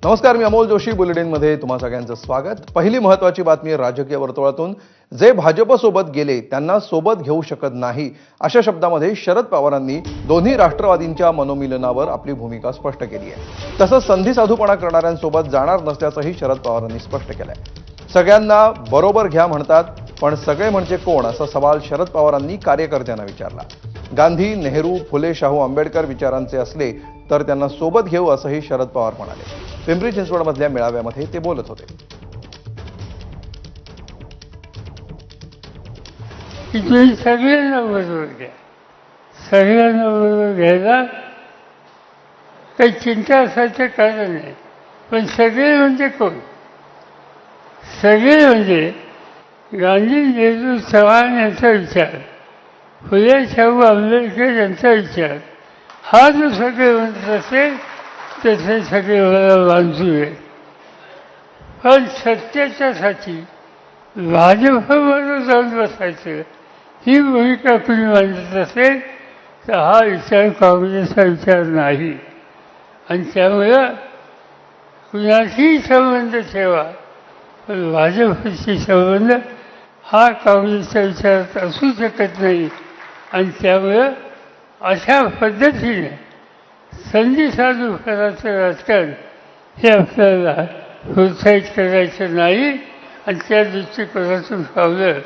नमस्कार, मी अमोल जोशी. बुलेटिनमध्ये तुम्हा सगळ्यांचं स्वागत. पहिली महत्त्वाची बातमी राजकीय वर्तुळातून. जे भाजपसोबत गेले त्यांना सोबत घेऊ शकत नाही अशा शब्दामध्ये शरद पवारांनी दोन्ही राष्ट्रवादींच्या मनोमिलनावर आपली भूमिका स्पष्ट केली आहे. तसंच संधी साधूपणा करणाऱ्यांसोबत जाणार नसल्याचंही शरद पवारांनी स्पष्ट केलंय. सगळ्यांना बरोबर घ्या म्हणतात, पण सगळे म्हणजे कोण असा सवाल शरद पवारांनी कार्यकर्त्यांना विचारला. गांधी, नेहरू, फुले, शाहू, आंबेडकर विचारांचे असले तर त्यांना सोबत घेऊ असंही शरद पवार म्हणाले. पिंपरी चिंचवडमधल्या मेळाव्यामध्ये ते बोलत होते. तुम्ही सगळ्यांना बरोबर घ्या. सगळ्यांना बरोबर घ्यायला काही चिंता असायचं कारण नाही. पण सगळे म्हणजे कोण? सगळे म्हणजे गांधी, नेहरू, चव्हाण यांचा विचार, फुले, शाहू, आंबेडकर यांचा विचार, हा जो सगळे म्हणत असेल तसे सगळे मला बांधू आहे. पण सत्याच्यासाठी भाजपबरोबर जाऊन बसायचं ही भूमिका कुणी मांडत असेल तर हा विचार काँग्रेसचा विचार नाही. आणि त्यामुळं कुणाशीही संबंध ठेवा, पण भाजपशी संबंध हा काँग्रेसच्या विचारात असू शकत नाही. आणि त्यामुळं अशा पद्धतीने संधी साधूपणाचं राजकारण हे आपल्याला प्रोत्साहित करायचं नाही. आणि त्या दृष्टिकोनातून पावलं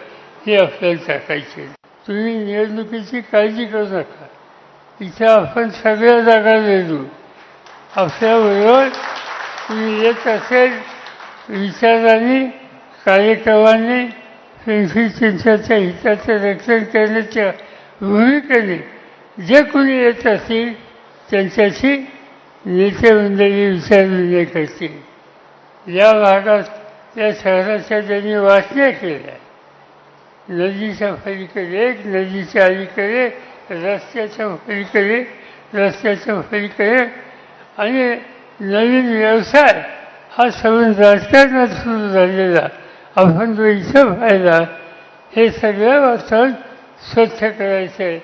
हे आपल्याला टाकायचे. तुम्ही निवडणुकीची काळजी करू नका. इथं आपण सगळ्या जागा देऊ. आपल्याबरोबर तुम्ही येत असेल विचारांनी, कार्यक्रमांनी, पिंपरी चिंचवडच्या हिताचं रक्षण करण्याच्या भूमिकेने जे कोणी येत असतील त्यांच्याशी नेते मंडळी विचारविनिमय करतील. या भागात या शहराच्या ज्यांनी वाचण्या केल्या, नदीच्या पलीकडे एक, नदीच्या अलीकडे, रस्त्याच्या पलीकडे, रस्त्याच्या पलीकडे, आणि नवीन व्यवसाय हा संबंध राजकारणात सुरू झालेला आपण जो इथं पाहिला, हे सगळं वातावरण स्वच्छ करायचं आहे.